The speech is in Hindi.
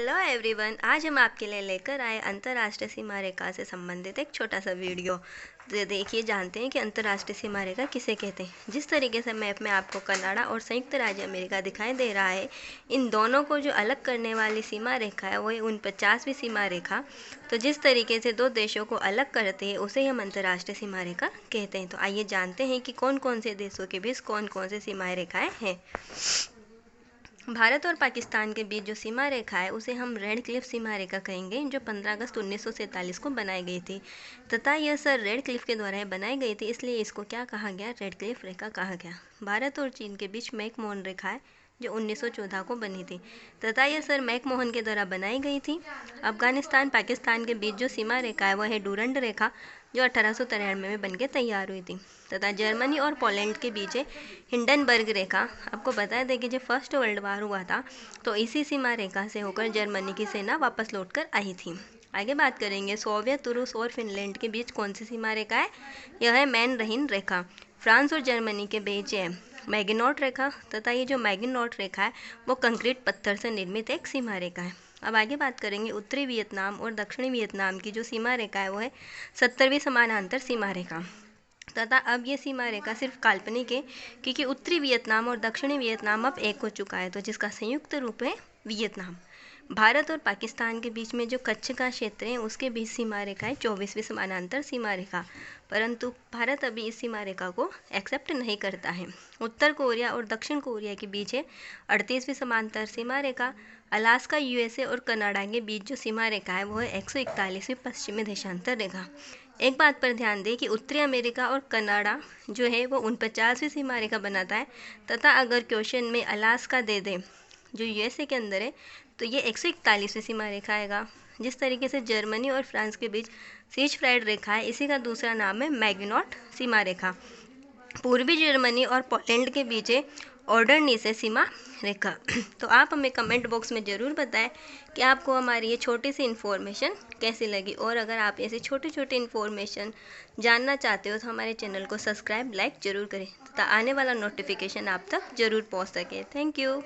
हेलो एवरीवन, आज हम आपके लिए लेकर आए अंतर्राष्ट्रीय सीमा रेखा से संबंधित एक छोटा सा वीडियो। तो देखिए, जानते हैं कि अंतर्राष्ट्रीय सीमा रेखा किसे कहते हैं। जिस तरीके से मैप में आपको कनाडा और संयुक्त राज्य अमेरिका दिखाई दे रहा है, इन दोनों को जो अलग करने वाली सीमा रेखा है वो है 49वीं सीमा रेखा। तो जिस तरीके से दो देशों को अलग करते हैं उसे हम अंतर्राष्ट्रीय सीमा रेखा कहते हैं। तो आइए जानते हैं कि कौन कौन से देशों के बीच कौन कौन से सीमा रेखाएँ हैं। भारत और पाकिस्तान के बीच जो सीमा रेखा है उसे हम रेड क्लिफ सीमा रेखा कहेंगे, जो 15 अगस्त 1947 को बनाई गई थी तथा यह सर रेड क्लिफ के द्वारा बनाई गई थी, इसलिए इसको क्या कहा गया, रेड क्लिफ रेखा कहा गया। भारत और चीन के बीच मैकमोहन रेखा है जो 1914 को बनी थी तथा यह सर मैकमोहन के द्वारा बनाई गई थी। अफगानिस्तान पाकिस्तान के बीच जो सीमा रेखा है वह है डूरंड रेखा, जो 1893 में बनकर तैयार हुई थी तथा जर्मनी और पोलैंड के बीच है हिंडनबर्ग रेखा। आपको बता दें कि जब फर्स्ट वर्ल्ड वार हुआ था तो इसी सीमा रेखा से होकर जर्मनी की सेना वापस लौटकर आई थी। आगे बात करेंगे सोवियत, रूस और फिनलैंड के बीच कौन सी सीमा रेखा है। यह है मैन रहीन रेखा। फ्रांस और जर्मनी के बीच है मैगिनॉट रेखा तथा ये जो मैगिनॉट रेखा है वो कंक्रीट पत्थर से निर्मित एक सीमा रेखा है। अब आगे बात करेंगे उत्तरी वियतनाम और दक्षिणी वियतनाम की जो सीमा रेखा है वो है 70वीं समानांतर सीमा रेखा तथा अब ये सीमा रेखा सिर्फ काल्पनिक है, क्योंकि उत्तरी वियतनाम और दक्षिणी वियतनाम अब एक हो चुका है, तो जिसका संयुक्त रूप है वियतनाम। भारत और पाकिस्तान के बीच में जो कच्छ का क्षेत्र है उसके बीच सीमा रेखा है 24वीं समानांतर सीमा रेखा, परंतु भारत अभी इस सीमा रेखा को एक्सेप्ट नहीं करता है। उत्तर कोरिया और दक्षिण कोरिया के बीच है 38वीं समांतर सीमा रेखा। अलास्का, यूएसए और कनाडा के बीच जो सीमा रेखा है वो है 141वीं पश्चिमी देशांतर रेखा। एक बात पर ध्यान दें कि उत्तरी अमेरिका और कनाडा जो है वो 49वीं सीमा रेखा बनाता है तथा अगर क्वेश्चन में अलास्का दे दें जो यूएसए के अंदर है तो ये 141वीं सीमा रेखा आएगा। जिस तरीके से जर्मनी और फ्रांस के बीच सीज फ्राइड रेखा है, इसी का दूसरा नाम है मैगिनॉट सीमा रेखा। पूर्वी जर्मनी और पोलैंड के बीच है ऑर्डरनीसे सीमा रेखा। तो आप हमें कमेंट बॉक्स में ज़रूर बताएं कि आपको हमारी ये छोटी सी इन्फॉर्मेशन कैसी लगी, और अगर आप ऐसी छोटी छोटी इन्फॉर्मेशन जानना चाहते हो तो हमारे चैनल को सब्सक्राइब लाइक ज़रूर करें तथा आने वाला नोटिफिकेशन आप तक ज़रूर पहुंच सके। Thank you.